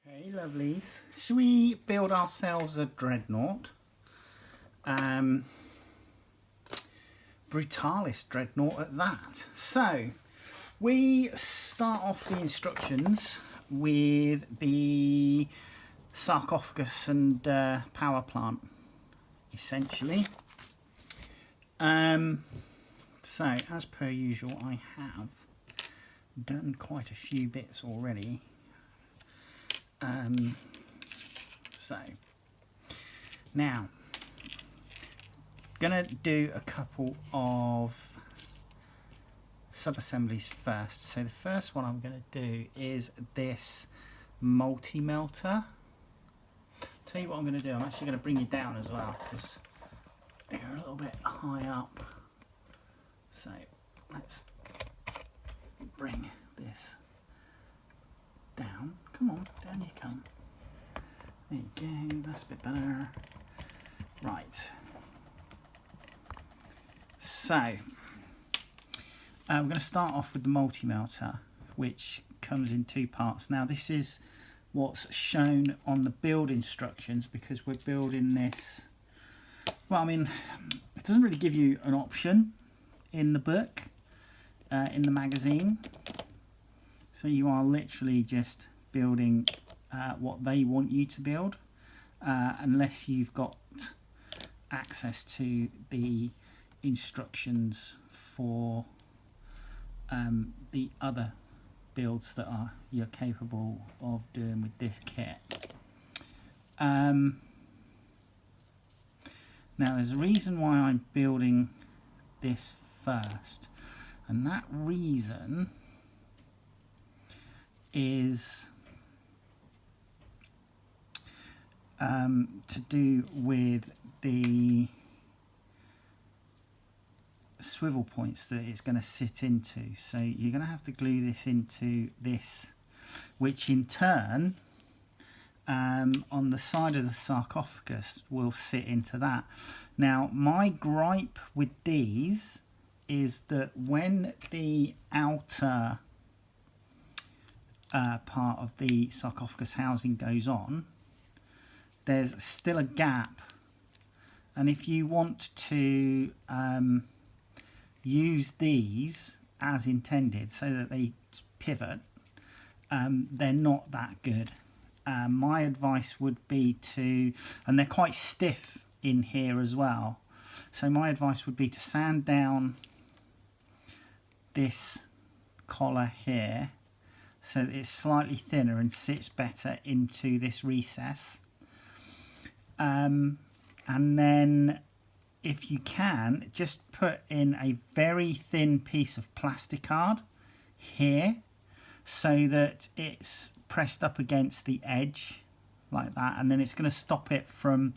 Hey lovelies, should we build ourselves a dreadnought? Brutalis Dreadnought at that. So we start off the instructions with the sarcophagus and power plant, essentially. So as per usual, I have done quite a few bits already. So now gonna do a couple of sub-assemblies first. So the first one I'm gonna do is this multi-melter. Tell you what I'm gonna do, I'm actually gonna bring you down as well because you're a little bit high up. So let's bring this down. Come on, down you come. There you go, that's a bit better. Right. So, we're going to start off with the multi-melter, which comes in two parts. Now, this is what's shown on the build instructions because we're building this. Well, I mean, it doesn't really give you an option in the book, in the magazine. So you are literally just building what they want you to build, unless you've got access to the instructions for the other builds that you're capable of doing with this kit. Now there's a reason why I'm building this first, and that reason is to do with the swivel points that it's going to sit into. So you're going to have to glue this into this, which in turn on the side of the sarcophagus will sit into that. Now my gripe with these is that when the outer part of the sarcophagus housing goes on, there's still a gap, and if you want to use these as intended so that they pivot, they're not that good. My advice would be to, and they're quite stiff in here as well, so my advice would be to sand down this collar here so that it's slightly thinner and sits better into this recess. And then if you can, just put in a very thin piece of plastic card here so that it's pressed up against the edge like that, and then it's going to stop it from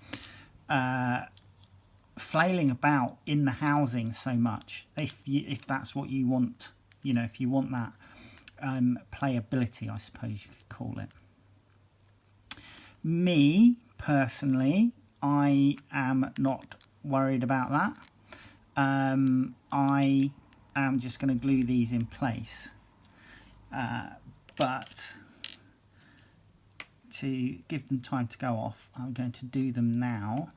flailing about in the housing so much, if that's what you want, you know, if you want that playability, I suppose you could call it. Me personally, I am not worried about that. I am just going to glue these in place, but to give them time to go off, I'm going to do them now.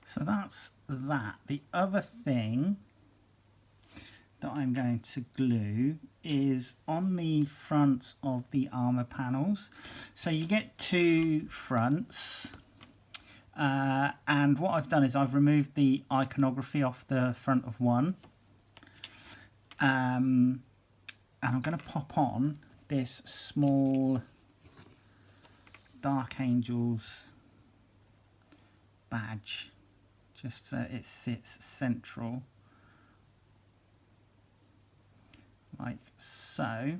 So that's that. The other thing that I'm going to glue is on the fronts of the armor panels. So you get two fronts, and what I've done is I've removed the iconography off the front of one, and I'm going to pop on this small Dark Angels badge, just so it sits central, like so.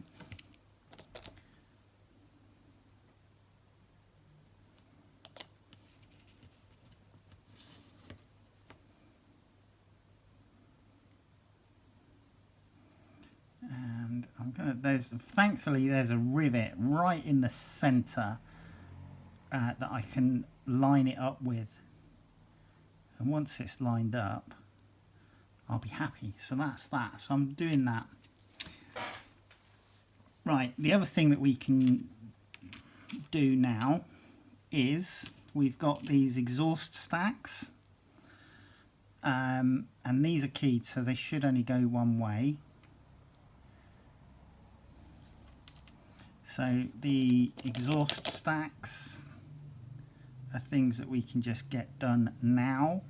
And I'm gonna, thankfully there's a rivet right in the center that I can line it up with, and once it's lined up I'll be happy. So that's that. So I'm doing that. Right, the other thing that we can do now is we've got these exhaust stacks, and these are keyed, so they should only go one way. So the exhaust stacks are things that we can just get done now.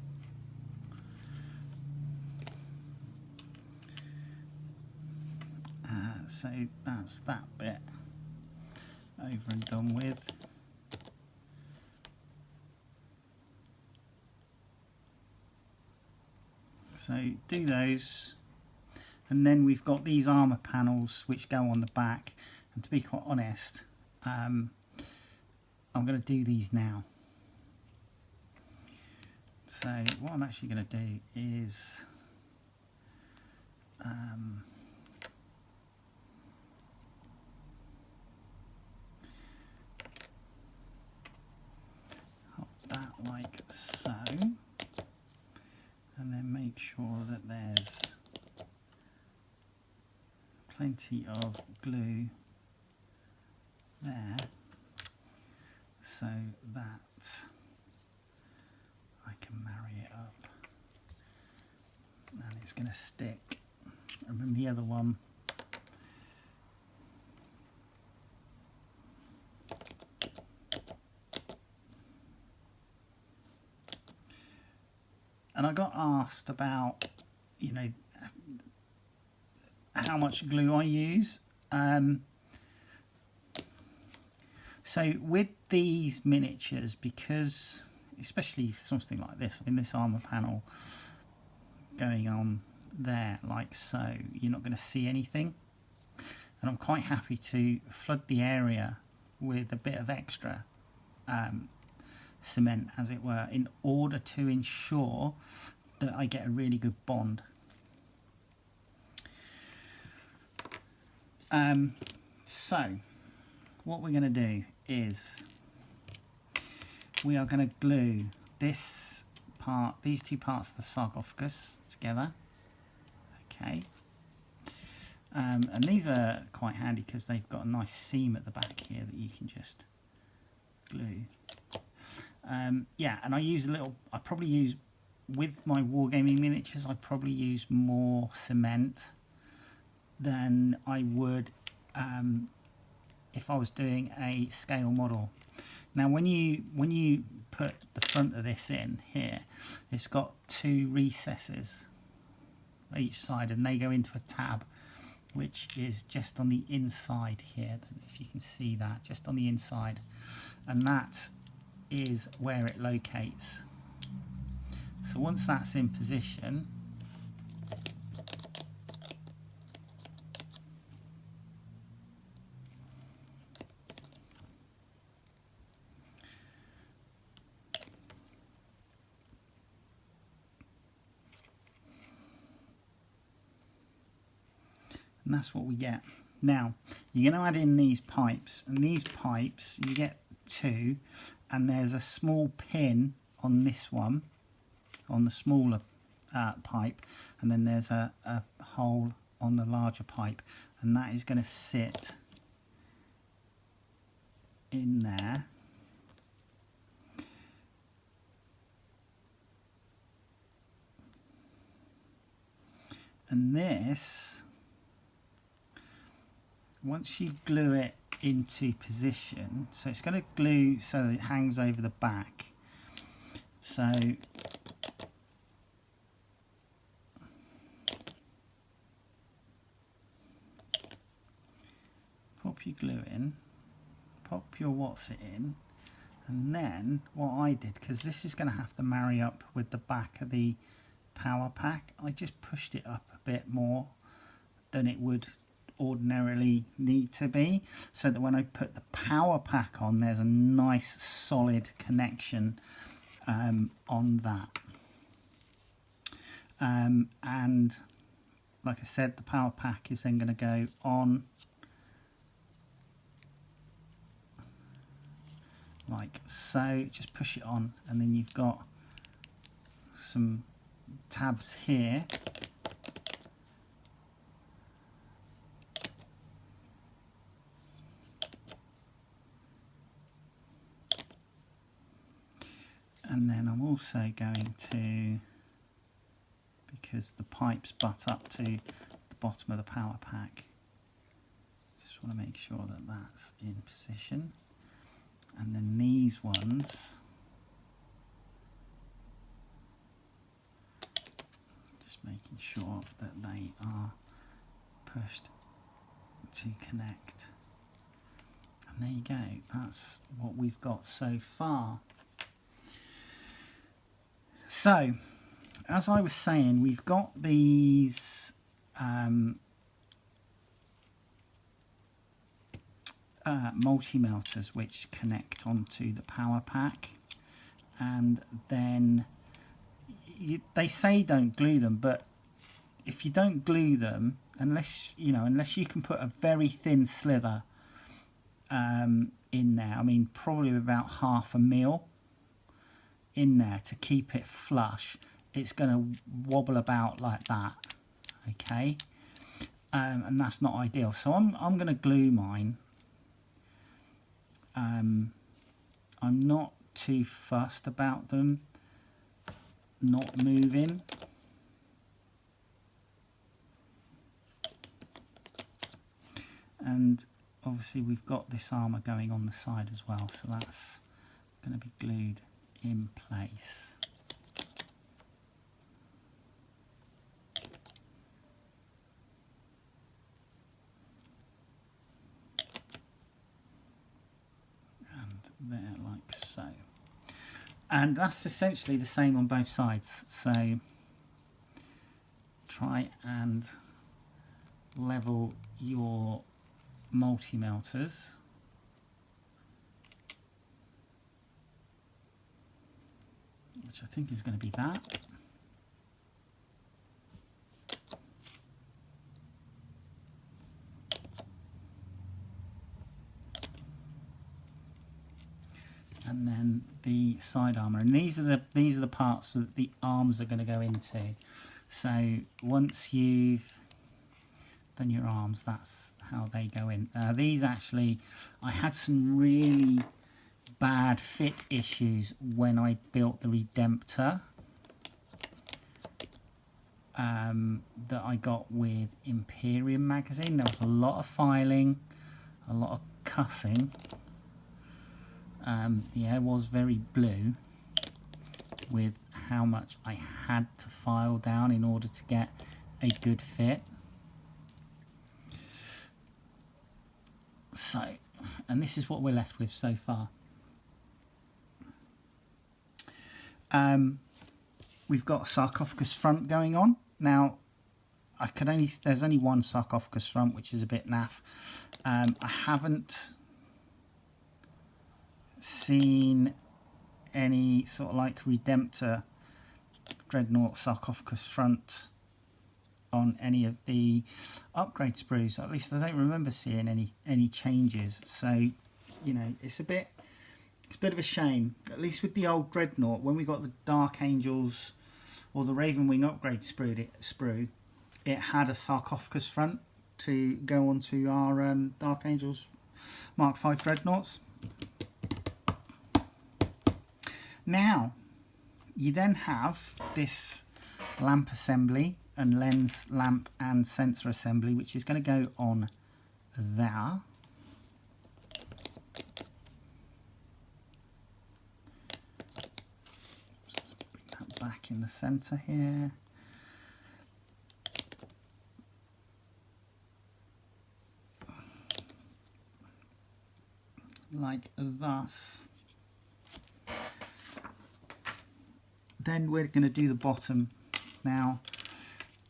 So that's that bit over and done with. So do those, and then we've got these armour panels which go on the back, and to be quite honest, I'm going to do these now. So what I'm actually going to do is that like so, and then make sure that there's plenty of glue there so that I can marry it up and it's going to stick. And then the other one, and I got asked about, you know, how much glue I use. So with these miniatures, because especially something like this, I mean this armour panel going on there like so, you're not going to see anything, and I'm quite happy to flood the area with a bit of extra cement, as it were, in order to ensure that I get a really good bond. So what we're going to do is we are going to glue this part, these two parts of the sarcophagus together. Okay, and these are quite handy because they've got a nice seam at the back here that you can just glue. Yeah, and I use a little, I probably use, with my wargaming miniatures, I probably use more cement than I would if I was doing a scale model. Now when you put the front of this in here, it's got two recesses each side, and they go into a tab which is just on the inside here. I don't know if you can see that, just on the inside, and that is where it locates. So once that's in position, and that's what we get. Now you're going to add in these pipes, and these pipes you get two, and there's a small pin on this one, on the smaller pipe, and then there's a hole on the larger pipe, and that is going to sit in there. And this, once you glue it into position, so it's going to glue so that it hangs over the back. So pop your glue in, pop your what's it in, and then what I did, because this is going to have to marry up with the back of the power pack, I just pushed it up a bit more than it would ordinarily need to be, so that when I put the power pack on, there's a nice solid connection on that. And like I said, the power pack is then going to go on like so. Just push it on, and then you've got some tabs here. And then I'm also going to, because the pipes butt up to the bottom of the power pack, just want to make sure that that's in position. And then these ones, just making sure that they are pushed to connect. And there you go, that's what we've got so far. So, as I was saying, we've got these multi-melters which connect onto the power pack, and then they say don't glue them, but if you don't glue them, unless you can put a very thin slither in there, I mean probably about 1/2 mil in there to keep it flush, it's going to wobble about like that, okay, and that's not ideal. So I'm going to glue mine. I'm not too fussed about them not moving. And obviously we've got this armour going on the side as well, so that's going to be glued in place. And there, like so. And that's essentially the same on both sides, so try and level your multi-melters. Which I think is going to be that. And then the side armour, and these are the parts that the arms are going to go into. So once you've done your arms, that's how they go in. These actually, I had some really bad fit issues when I built the Redemptor that I got with Imperium magazine. There was a lot of filing, a lot of cussing. The air was very blue with how much I had to file down in order to get a good fit. So, and this is what we're left with so far. We've got a sarcophagus front going on. Now, there's only one sarcophagus front, which is a bit naff. I haven't seen any sort of like Redemptor Dreadnought sarcophagus front on any of the upgrade sprues. At least I don't remember seeing any changes. So, you know, it's a bit of a shame. At least with the old Dreadnought, when we got the Dark Angels or the Ravenwing upgrade sprue, it had a sarcophagus front to go onto our Dark Angels Mark V Dreadnoughts. Now, you then have this lamp assembly and lens, lamp and sensor assembly, which is going to go on there. Let's bring that back in the center here. Like thus. Then we're going to do the bottom. Now,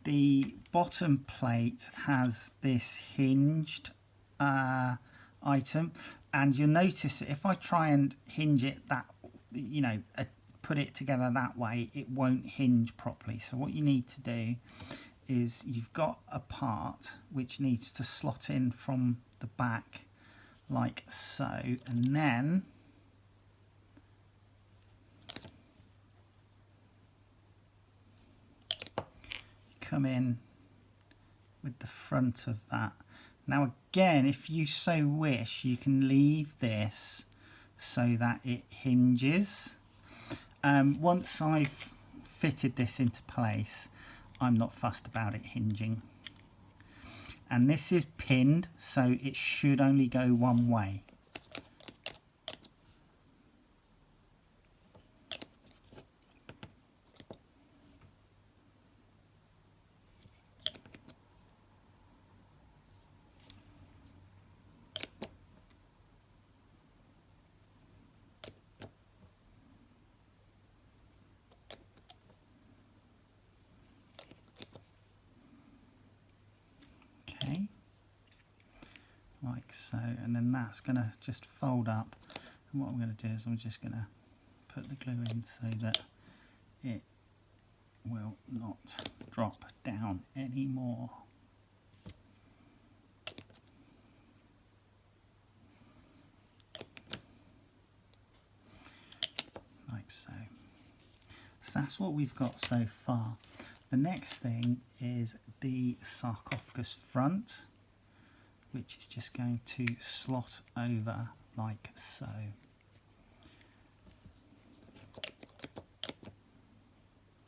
the bottom plate has this hinged item, and you'll notice that if I try and hinge it put it together that way, it won't hinge properly. So what you need to do is you've got a part which needs to slot in from the back like so, and then come in with the front of that. Now again, if you so wish, you can leave this so that it hinges. Once I've fitted this into place, I'm not fussed about it hinging. And this is pinned, so it should only go one way. Like so, and then that's going to just fold up, and what I'm going to do is I'm just going to put the glue in so that it will not drop down anymore. Like so. So that's what we've got so far. The next thing is the sarcophagus front, which is just going to slot over like so.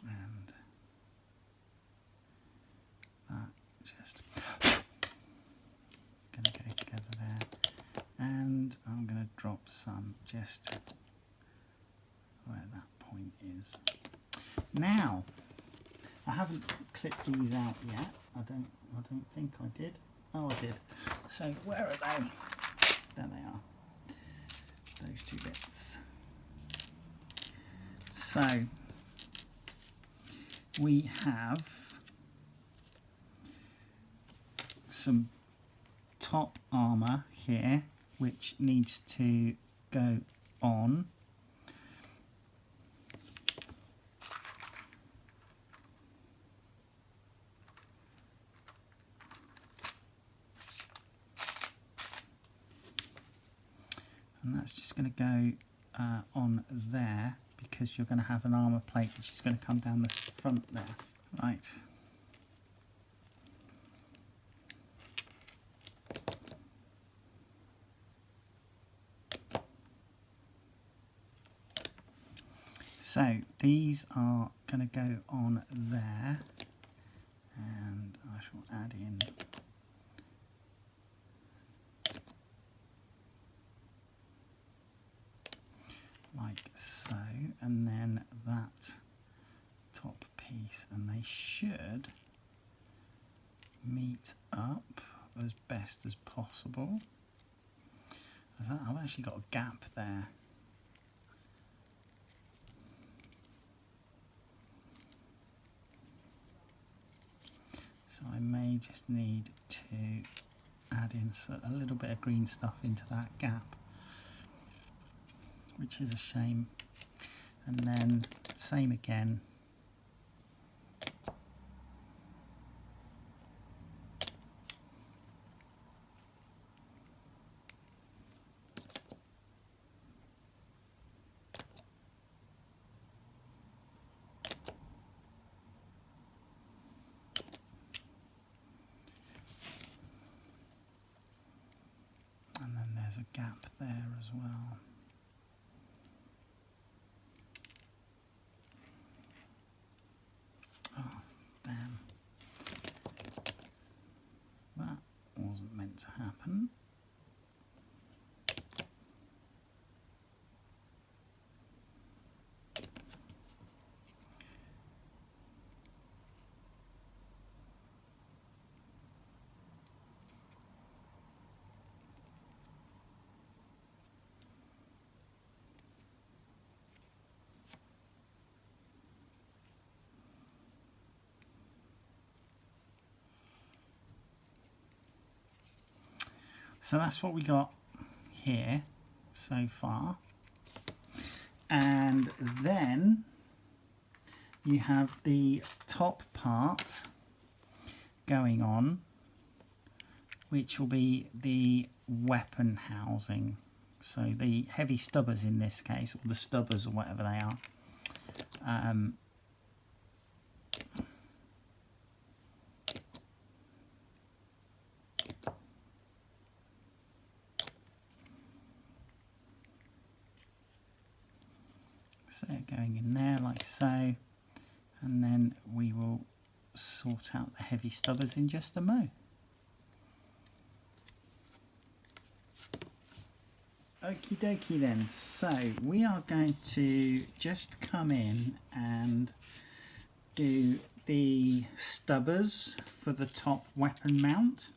And that just going to go together there. And I'm going to drop some just where that point is. Now, I haven't clipped these out yet. I don't think I did. Oh, I did. So where are they? There they are. Those two bits. So we have some top armour here, which needs to go on. And that's just going to go on there, because you're going to have an armour plate which is going to come down the front there. Right. So these are going to go on there, and I shall add in like so, and then that top piece, and they should meet up as best as possible. I've actually got a gap there. So I may just need to add in a little bit of green stuff into that gap, which is a shame. And then same again. And then there's a gap there as well. Oh, damn. That wasn't meant to happen. So that's what we got here so far. And then you have the top part going on, which will be the weapon housing. So the heavy stubbers in this case, or the stubbers or whatever they are. So going in there like so, and then we will sort out the heavy stubbers in just a mo. Okie dokie then, so we are going to just come in and do the stubbers for the top weapon mount.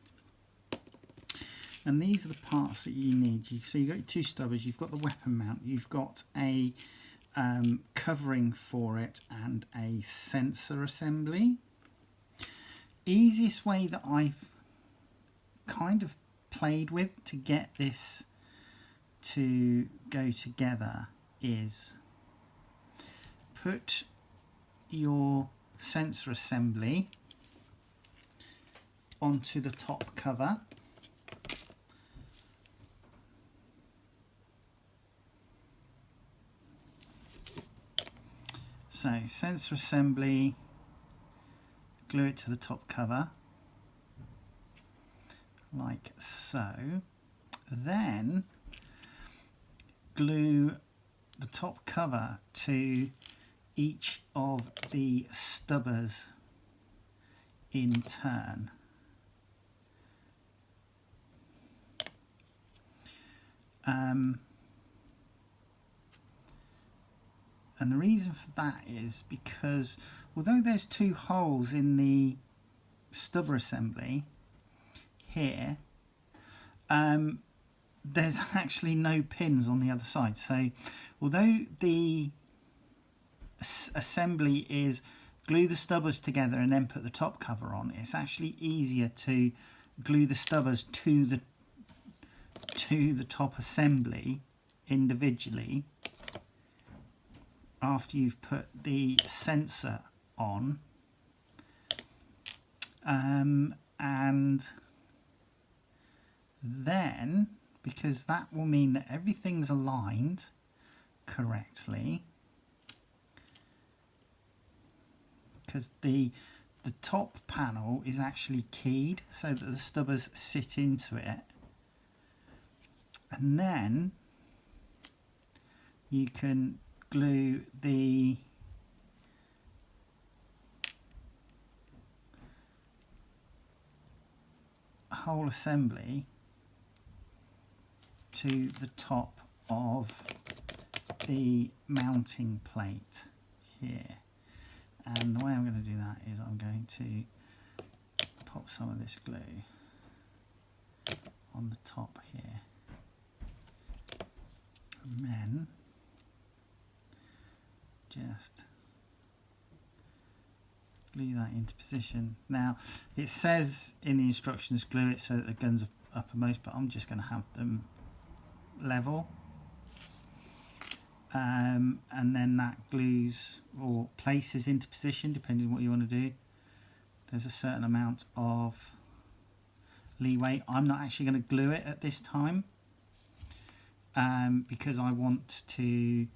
And these are the parts that you need. So you've got your two stubbers, you've got the weapon mount, you've got a covering for it and a sensor assembly. Easiest way that I've kind of played with to get this to go together is put your sensor assembly onto the top cover. So sensor assembly, glue it to the top cover like so, then glue the top cover to each of the stubbers in turn. And the reason for that is because although there's two holes in the stubber assembly here, there's actually no pins on the other side. So although the assembly is glue the stubbers together and then put the top cover on, it's actually easier to glue the stubbers to the top assembly individually after you've put the sensor on, and then, because that will mean that everything's aligned correctly, because the top panel is actually keyed so that the stubbers sit into it, and then you can glue the whole assembly to the top of the mounting plate here. And the way I'm going to do that is I'm going to pop some of this glue on the top here, and then just glue that into position. Now it says in the instructions glue it so that the guns are uppermost, but I'm just going to have them level, and then that glues or places into position depending on what you want to do. There's a certain amount of leeway. I'm not actually going to glue it at this time because I want to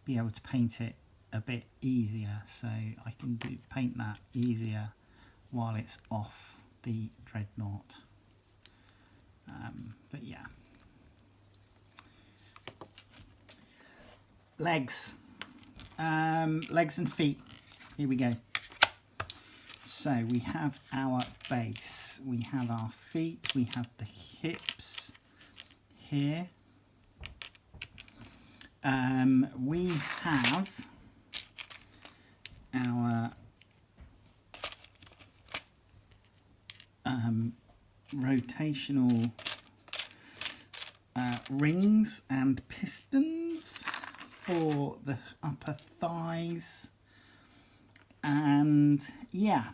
be able to paint it a bit easier, so I can paint that easier while it's off the Dreadnought. But yeah, legs and feet, here we go. So we have our base, we have our feet, we have the hips here, we have our rotational rings and pistons for the upper thighs, and yeah,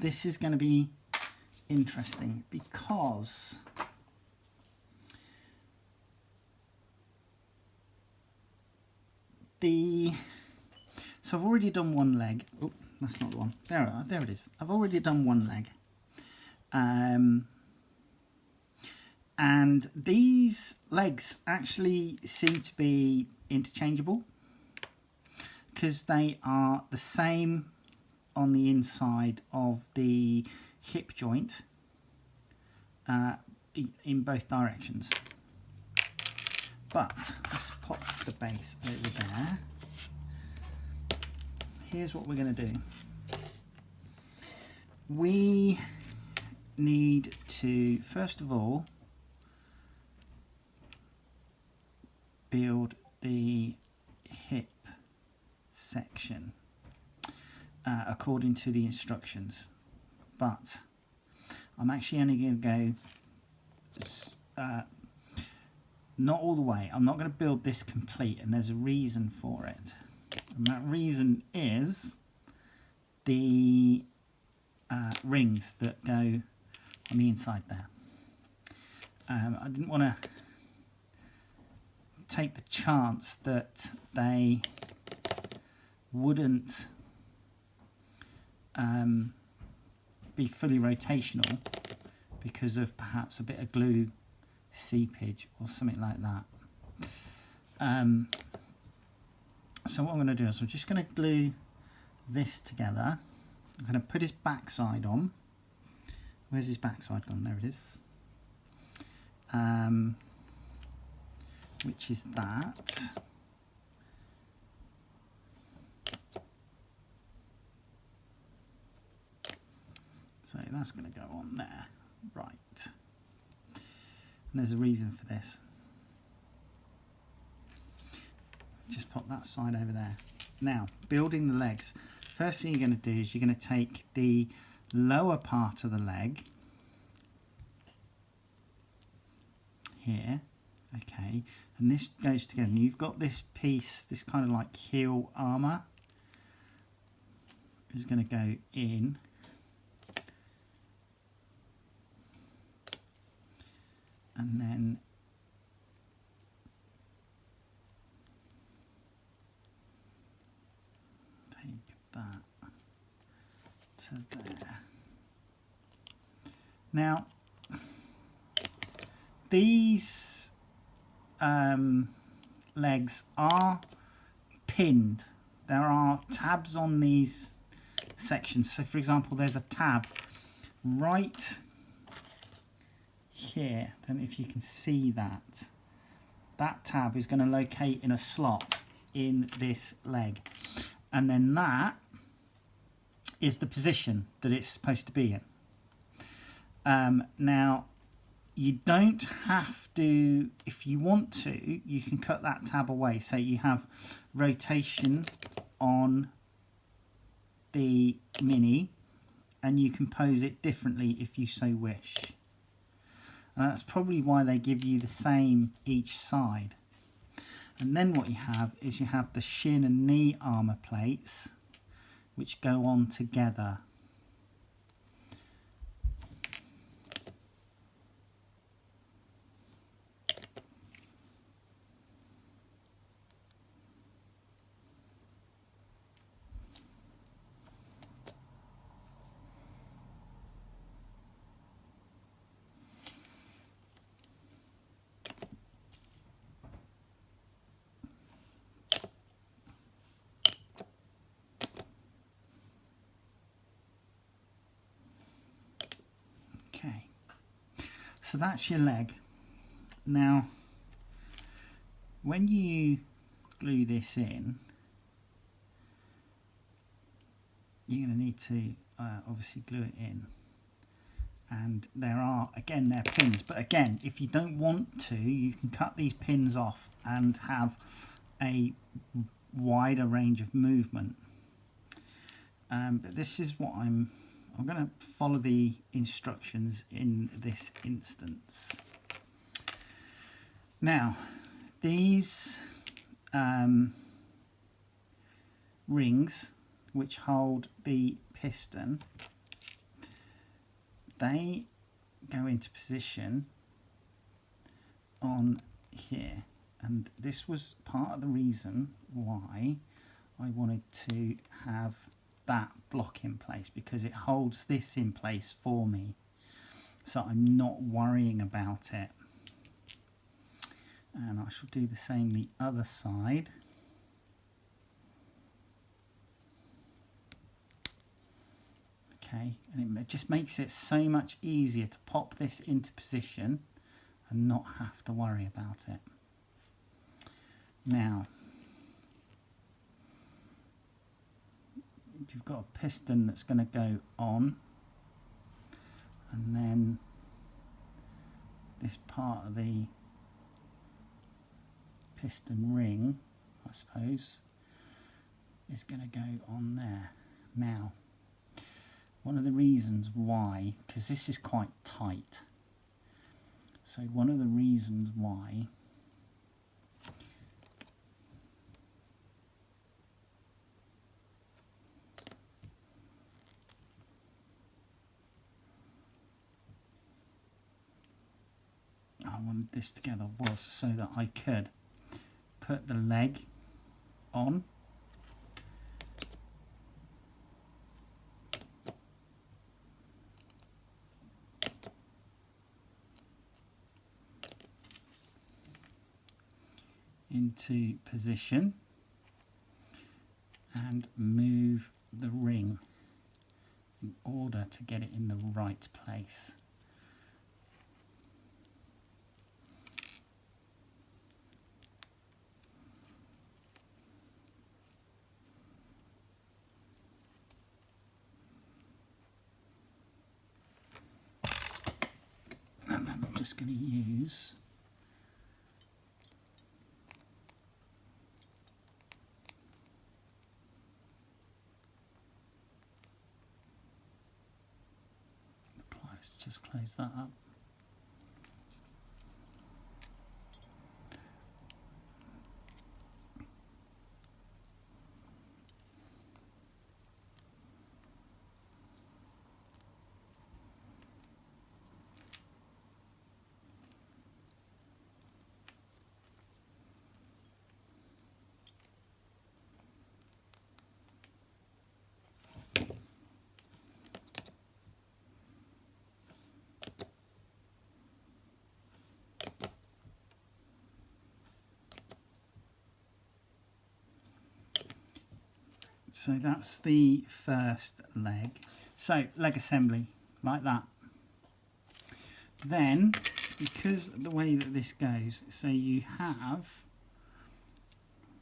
this is going to be interesting because so I've already done one leg. Oh, that's not the one. There it is. I've already done one leg. And these legs actually seem to be interchangeable because they are the same on the inside of the hip joint in both directions. But let's pop the base over there. Here's what we're going to do. We need to, first of all, build the hip section according to the instructions. But I'm actually only going to go not all the way. I'm not going to build this complete, and there's a reason for it. And that reason is the rings that go on the inside there. I didn't want to take the chance that they wouldn't be fully rotational because of perhaps a bit of glue seepage or something like that. So what I'm going to do is I'm just going to glue this together. I'm going to put his backside on. Where's his backside gone? There it is. Which is that. So that's going to go on there. Right. And there's a reason for this. Just pop that side over there. Now, building the legs. First thing you're going to do is you're going to take the lower part of the leg here, okay, and this goes together. And you've got this piece, this kind of like heel armour is going to go in. And then take that to there. Now, these legs are pinned. There are tabs on these sections. So, for example, there's a tab right here. I don't know if you can see that. That tab is going to locate in a slot in this leg. And then that is the position that it's supposed to be in. Now, you don't have to, if you want to, you can cut that tab away. So you have rotation on the Mini, and you can pose it differently if you so wish. And that's probably why they give you the same each side. And then what you have is you have the shin and knee armour plates, which go on together. Okay, so that's your leg. Now, when you glue this in, you're going to need to obviously glue it in. And there are, again, they're pins. But again, if you don't want to, you can cut these pins off and have a wider range of movement. But this is what I'm going to follow the instructions in this instance. Now, these rings which hold the piston, they go into position on here, and this was part of the reason why I wanted to have that block in place, because it holds this in place for me, so I'm not worrying about it. And I shall do the same the other side. Okay, and it just makes it so much easier to pop this into position and not have to worry about it. Now, you've got a piston that's going to go on, and then this part of the piston ring, I suppose, is going to go on there. Now, one of the reasons why, because this is quite tight, so one of the reasons why I wanted this together was so that I could put the leg on, into position and move the ring in order to get it in the right place. And then I'm just going to use the pliers to just close that up. So that's the first leg. So leg assembly like that. Then, because the way that this goes, so you have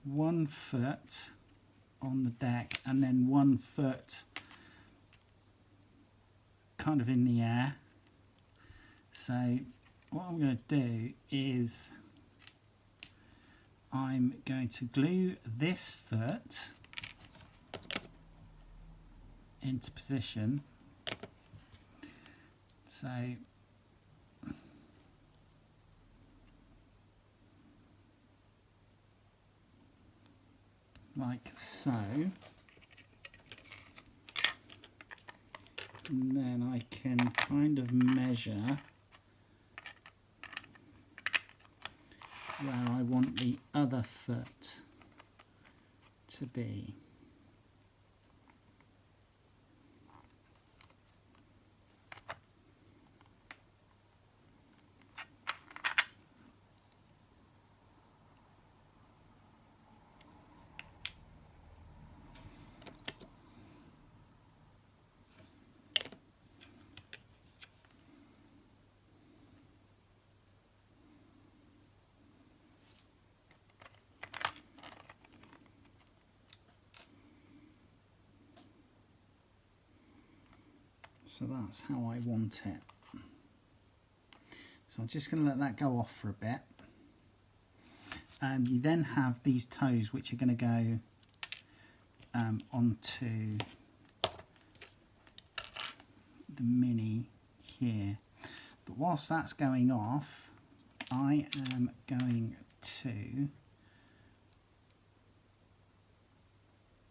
1 foot on the deck and then 1 foot kind of in the air. So what I'm going to do is I'm going to glue this foot into position. So like so, and then I can kind of measure where I want the other foot to be. So that's how I want it. So I'm just going to let that go off for a bit. You then have these toes which are going to go onto the Mini here. But whilst that's going off, I am going to...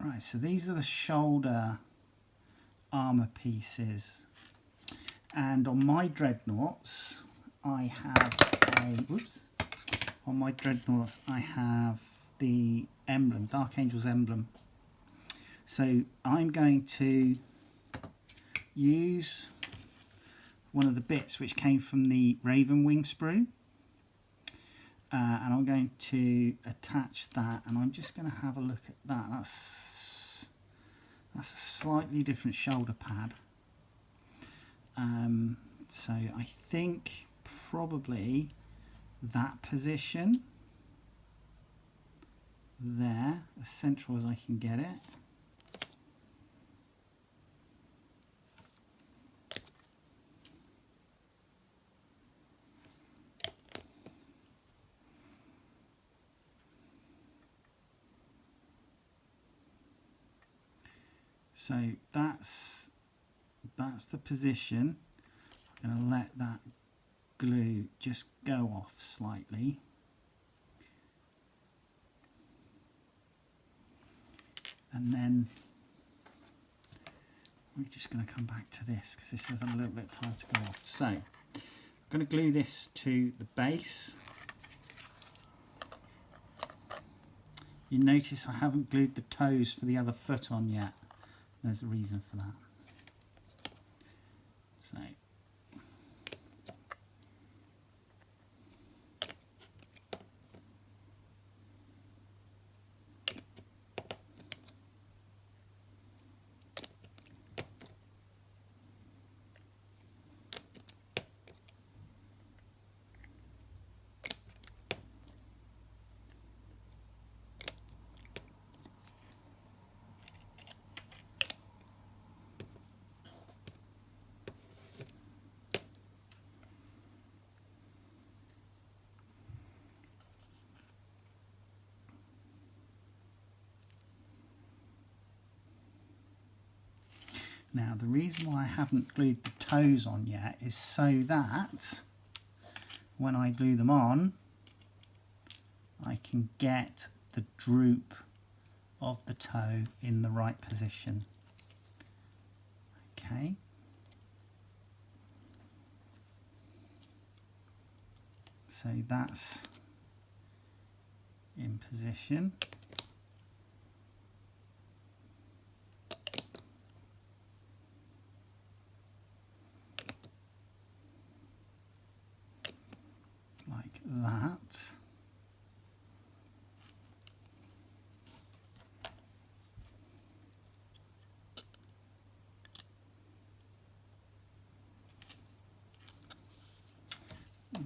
Right, so these are the shoulder armour pieces, and on my dreadnoughts I have the emblem, Dark Angel's emblem. So I'm going to use one of the bits which came from the Raven wing sprue, and I'm going to attach that, and I'm just going to have a look at that. That's a slightly different shoulder pad. So I think probably that position there, as central as I can get it. So that's the position. I'm going to let that glue just go off slightly. And then we're just going to come back to this because this has a little bit of time to go off. So I'm going to glue this to the base. You notice I haven't glued the toes for the other foot on yet. There's a reason for that. So now the reason why I haven't glued the toes on yet is so that when I glue them on, I can get the droop of the toe in the right position. Okay. So that's in position. Like that.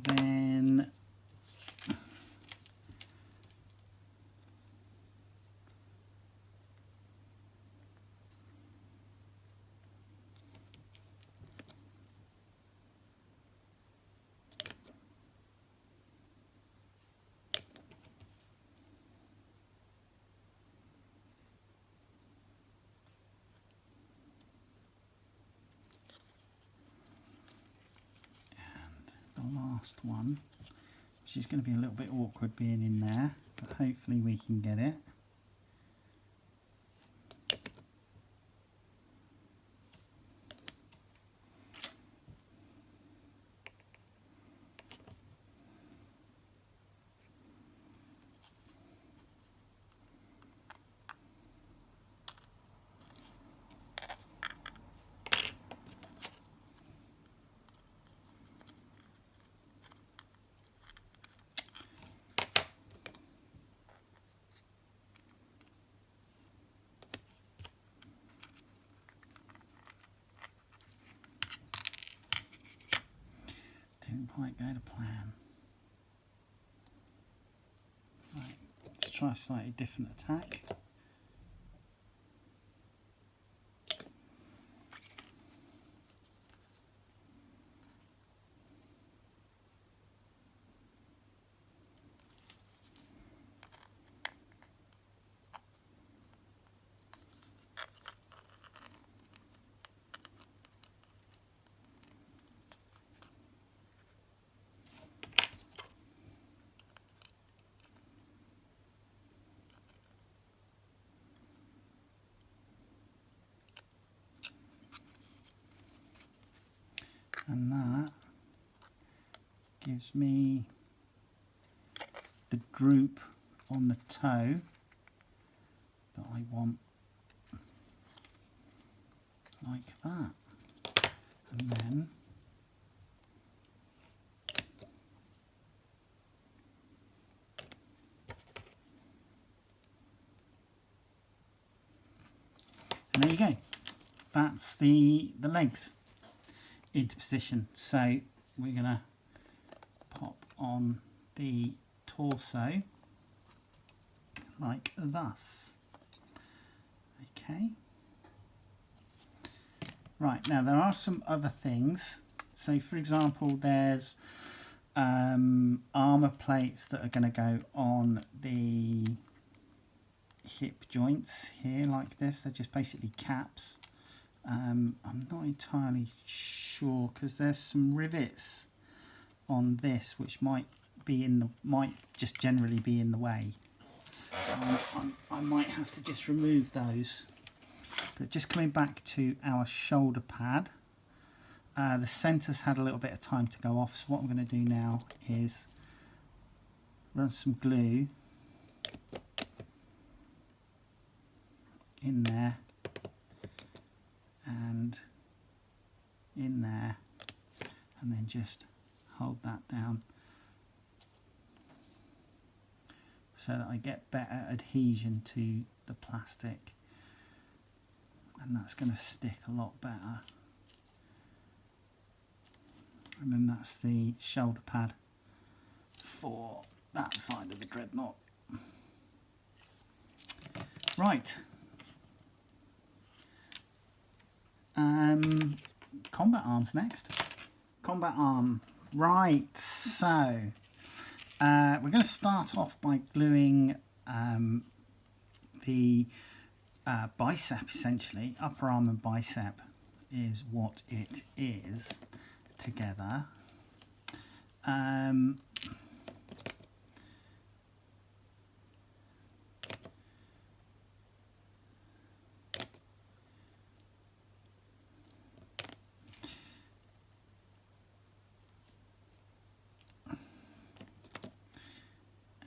Then last one, which is going to be a little bit awkward being in there, but hopefully we can get it. Didn't quite go to plan. Right, let's try a slightly different attack. And that gives me the droop on the toe that I want, like that. And then there you go. That's the legs into position. So we're going to pop on the torso like thus. Okay. Right, now there are some other things. So for example, there's armour plates that are going to go on the hip joints here like this. They're just basically caps. I'm not entirely sure because there's some rivets on this which might just generally be in the way. I might have to just remove those. But just coming back to our shoulder pad, the centre's had a little bit of time to go off, so what I'm going to do now is run some glue in there and in there, and then just hold that down so that I get better adhesion to the plastic, and that's going to stick a lot better. And then that's the shoulder pad for that side of the Dreadnought. Right. Combat arms next. Combat arm. Right, so we're going to start off by gluing the bicep, essentially. Upper arm and bicep is what it is together.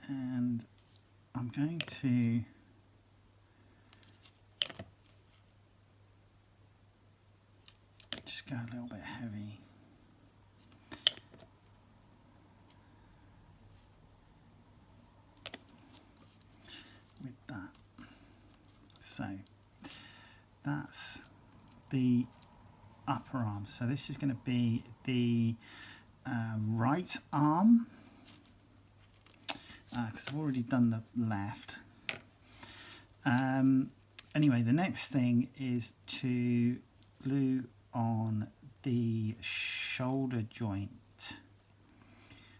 And I'm going to just go a little bit heavy. With that. So that's the upper arm. So this is going to be the right arm, because I've already done the left. Anyway, the next thing is to glue on the shoulder joint.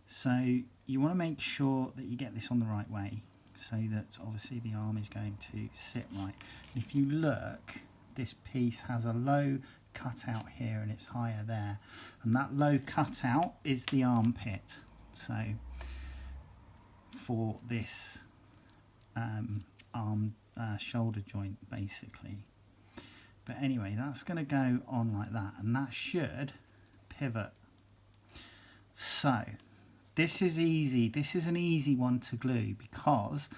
So you want to make sure that you get this on the right way, so that obviously the arm is going to sit right. And if you look, this piece has a low cutout here and it's higher there, and that low cutout is the armpit. So for this arm shoulder joint basically. But anyway, that's going to go on like that, and that should pivot. So this is easy. This is an easy one to glue because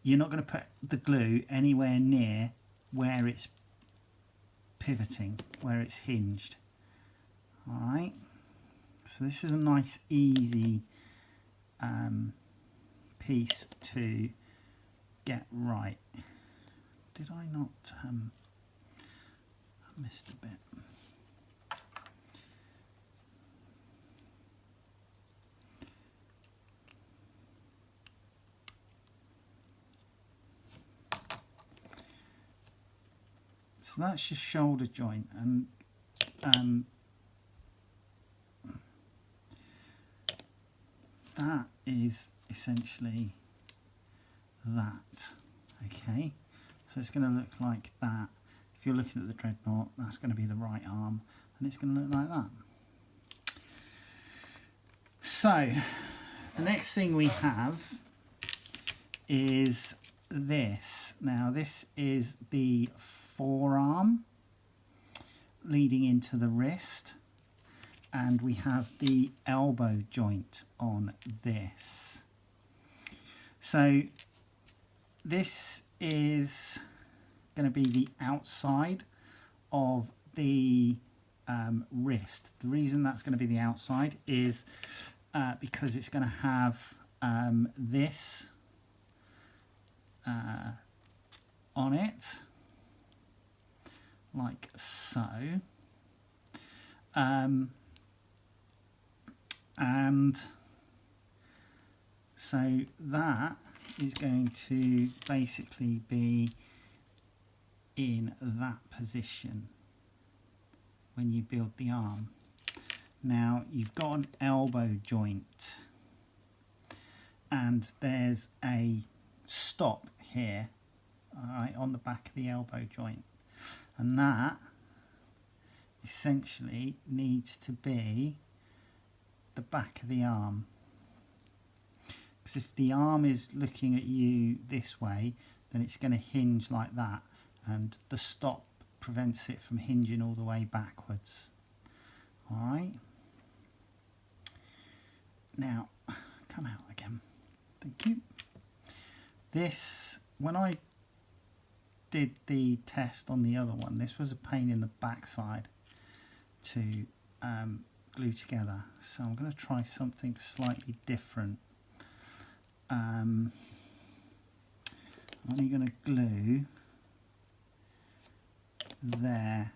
you're not going to put the glue anywhere near where it's pivoting, where it's hinged. Alright, so this is a nice easy piece to get right. Did I not I missed a bit. So that's your shoulder joint, and that is essentially that. Okay, so it's going to look like that. If you're looking at the Dreadnought, that's going to be the right arm, and it's going to look like that. So the next thing we have is this. Now this is the forearm leading into the wrist, and we have the elbow joint on this. So this is going to be the outside of the wrist. The reason that's going to be the outside is because it's going to have this on it, like so, and so that is going to basically be in that position when you build the arm. Now you've got an elbow joint and there's a stop here, alright, on the back of the elbow joint, and that essentially needs to be the back of the arm. Because if the arm is looking at you this way, then it's going to hinge like that, and the stop prevents it from hinging all the way backwards. Alright, now come out again, thank you. This, when I did the test on the other one, this was a pain in the backside to glue together, so I'm going to try something slightly different. I'm only going to glue there,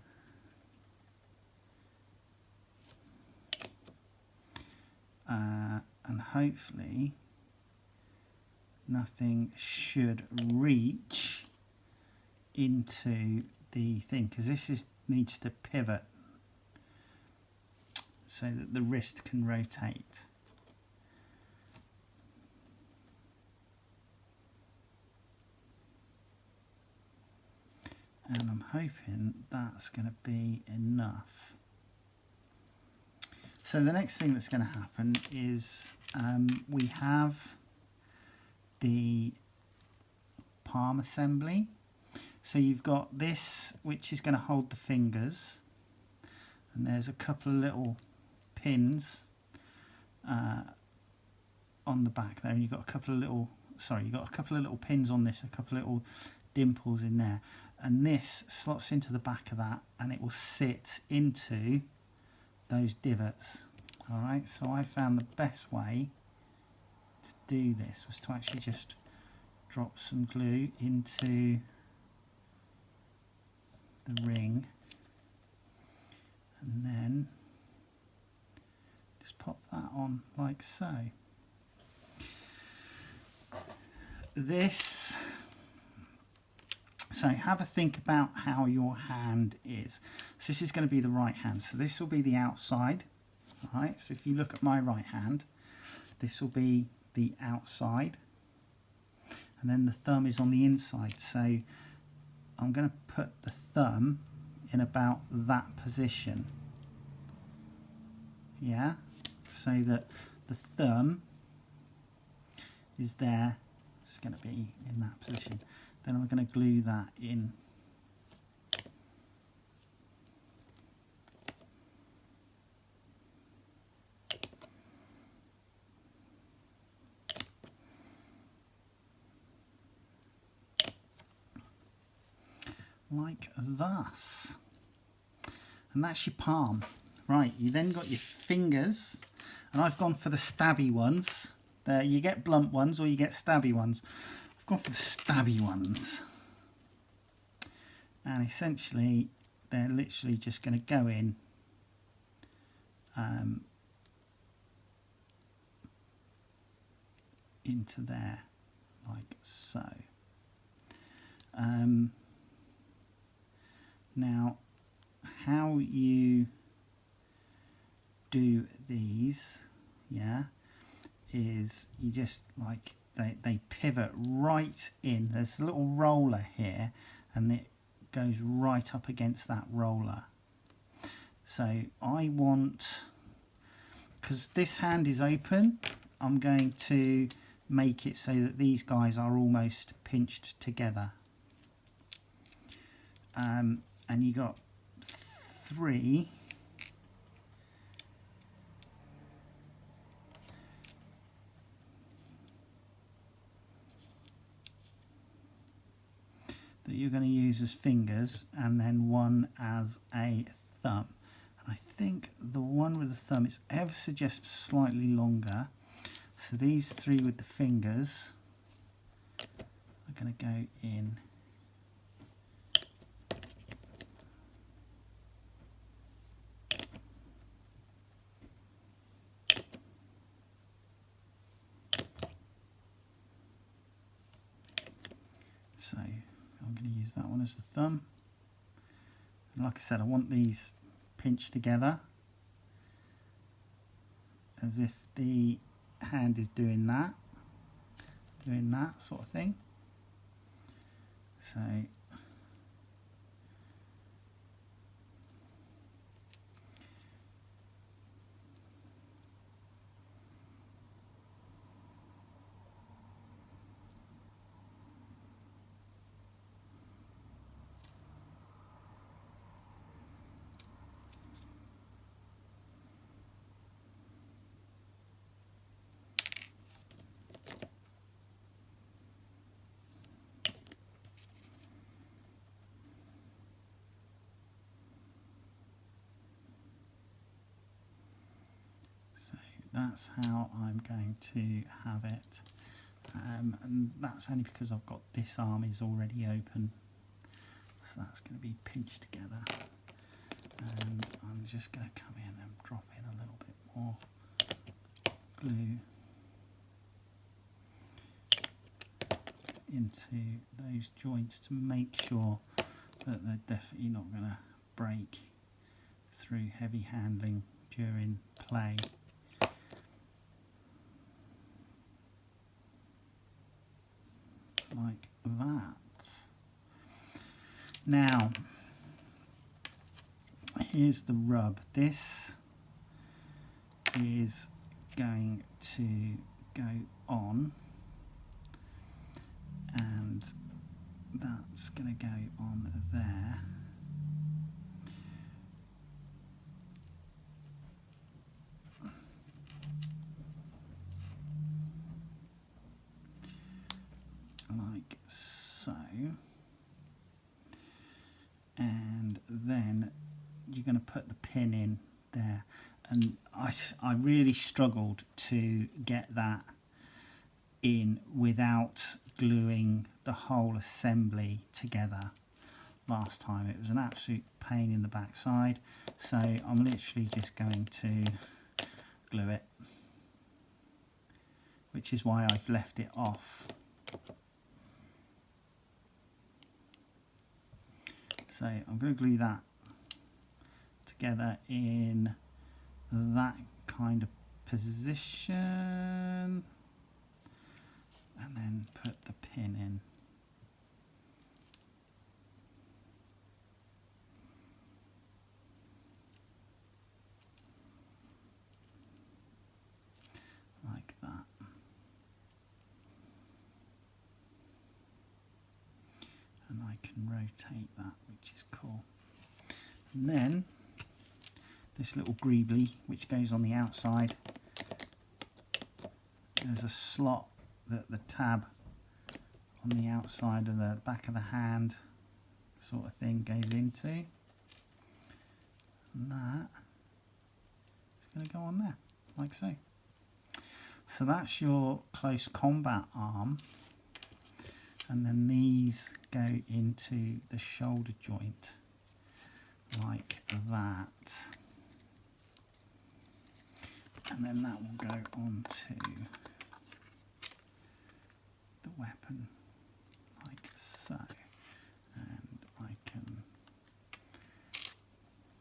and hopefully nothing should reach into the thing, because this needs to pivot so that the wrist can rotate. And I'm hoping that's going to be enough. So the next thing that's going to happen is we have the palm assembly. So you've got this, which is going to hold the fingers, and there's a couple of little pins on the back there, and you've got a couple of little, you've got a couple of little pins on this, a couple of little dimples in there, and this slots into the back of that, and it will sit into those divots. All right, so I found the best way to do this was to actually just drop some glue into the ring, and then just pop that on like so. So have a think about how your hand is. So this is going to be the right hand, so this will be the outside. All right, so if you look at my right hand, this will be the outside, and then the thumb is on the inside. So I'm going to put the thumb in about that position, yeah, so that the thumb is there. It's going to be in that position. Then I'm going to glue that in. Like thus. And that's your palm. Right, you then got your fingers, and I've gone for the stabby ones. You get blunt ones or you get stabby ones. I've gone for the stabby ones. And essentially, they're literally just going to go in into there, like so. Now, how you do these, yeah, is you just like they pivot right in. There's a little roller here, and it goes right up against that roller. So I want, because this hand is open, I'm going to make it so that these guys are almost pinched together. And you got 3 that you're going to use as fingers, and then 1 as a thumb. And I think the one with the thumb is ever so just slightly longer. So these 3 with the fingers are going to go in . So I'm going to use that one as the thumb. And like I said, I want these pinched together as if the hand is doing that sort of thing. So that's how I'm going to have it, and that's only because I've got this arm is already open, so that's going to be pinched together, and I'm just going to come in and drop in a little bit more glue into those joints to make sure that they're definitely not going to break through heavy handling during play. Like that. Now, here's the rub. This is going to go on, and that's going to go on there. Like so, and then you're going to put the pin in there, and I really struggled to get that in without gluing the whole assembly together last time. It was an absolute pain in the backside, so I'm literally just going to glue it, which is why I've left it off. So I'm going to glue that together in that kind of position, and then put the pin in. Like that. And I can rotate that, which is cool. And then this little greebly, which goes on the outside, there's a slot that the tab on the outside of the back of the hand sort of thing goes into, and that is going to go on there, like so. So that's your close combat arm. And then these go into the shoulder joint like that, and then that will go onto the weapon like so, and I can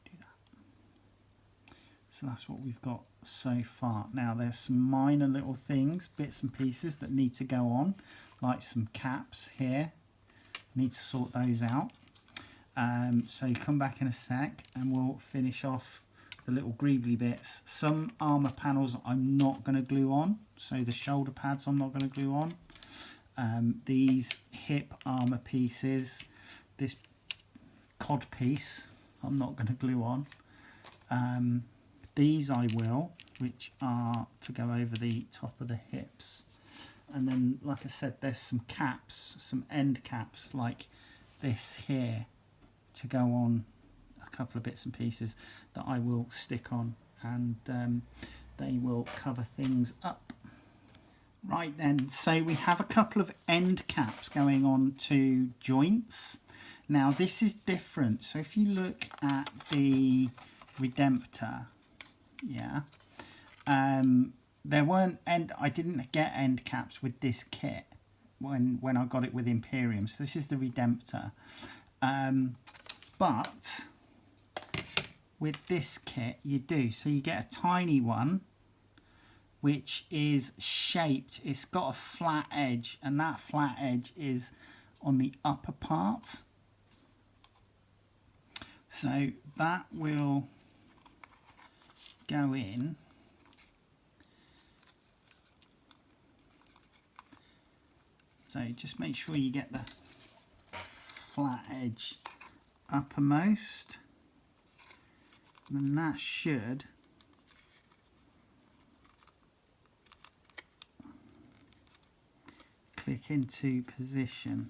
do that. So that's what we've got so far. Now there's some minor little things, bits and pieces that need to go on, like some caps here. Need to sort those out. So come back in a sec and we'll finish off the little greebly bits. Some armour panels I'm not going to glue on, so the shoulder pads I'm not going to glue on. These hip armour pieces, this cod piece I'm not going to glue on. These I will, which are to go over the top of the hips. And then, like I said, there's some caps, some end caps like this here to go on a couple of bits and pieces that I will stick on, and they will cover things up. Right then, so we have a couple of end caps going on to joints. Now this is different. So if you look at the Redemptor, yeah, there weren't I didn't get end caps with this kit, when I got it with Imperium. So this is the Redemptor. But with this kit you do, so you get a tiny one which is shaped, it's got a flat edge, and that flat edge is on the upper part. So that will go in. So just make sure you get the flat edge uppermost, and then that should click into position.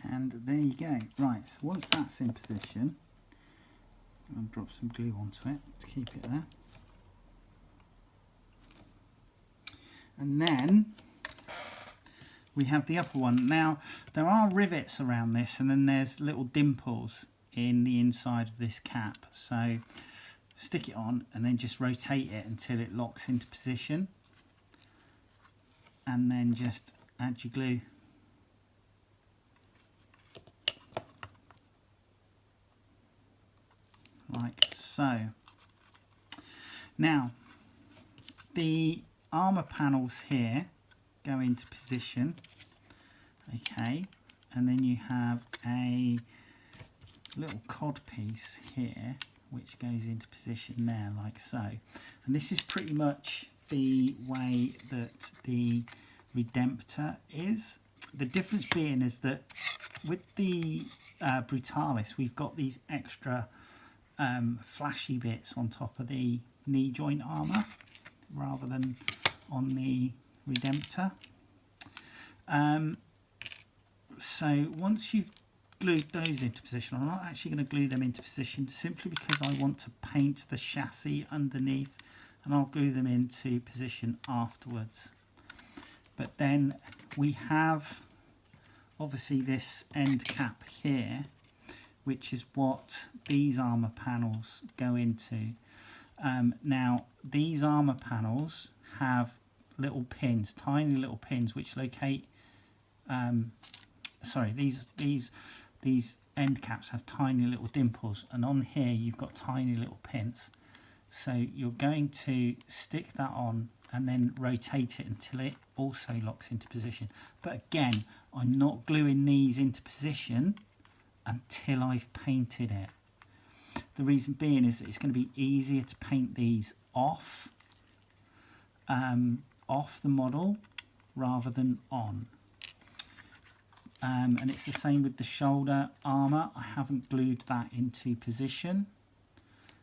And there you go. Right, so once that's in position, I'll drop some glue onto it to keep it there. And then we have the upper one. Now, there are rivets around this, and then there's little dimples in the inside of this cap. So stick it on and then just rotate it until it locks into position. And then just add your glue. Like so. Now, the armour panels here go into position, okay, and then you have a little cod piece here which goes into position there, like so. And this is pretty much the way that the Redemptor is. The difference being is that with the Brutalis, we've got these extra flashy bits on top of the knee joint armour rather than on the Redemptor. So once you've glued those into position, I'm not actually going to glue them into position simply because I want to paint the chassis underneath, and I'll glue them into position afterwards. But then we have obviously this end cap here, which is what these armour panels go into. Now these armour panels have little pins, tiny little pins, which locate. Sorry, these end caps have tiny little dimples, and on here you've got tiny little pins. So you're going to stick that on and then rotate it until it also locks into position. But again, I'm not gluing these into position until I've painted it. The reason being is that it's going to be easier to paint these off the model rather than on. And it's the same with the shoulder armour. I haven't glued that into position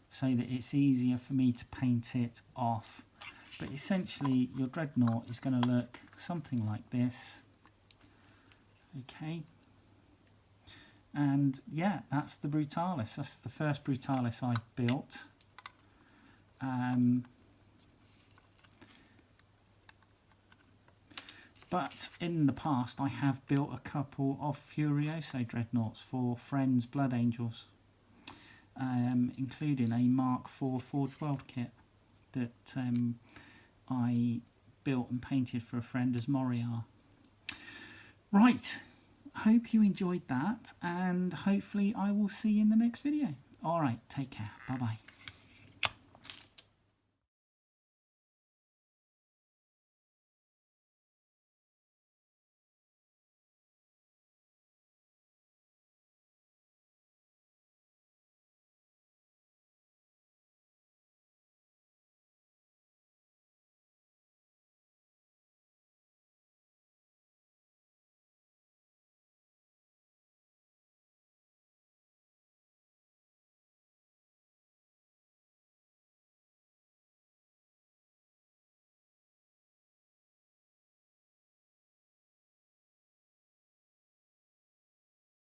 so that it's easier for me to paint it off. But essentially your Dreadnought is going to look something like this. Okay. And yeah, that's the Brutalis. That's the first Brutalis I've built. But in the past I have built a couple of Furioso Dreadnoughts for friends' Blood Angels, including a Mark IV Forge World kit that I built and painted for a friend as Moriar. Right, hope you enjoyed that, and hopefully I will see you in the next video. Alright, take care, bye bye.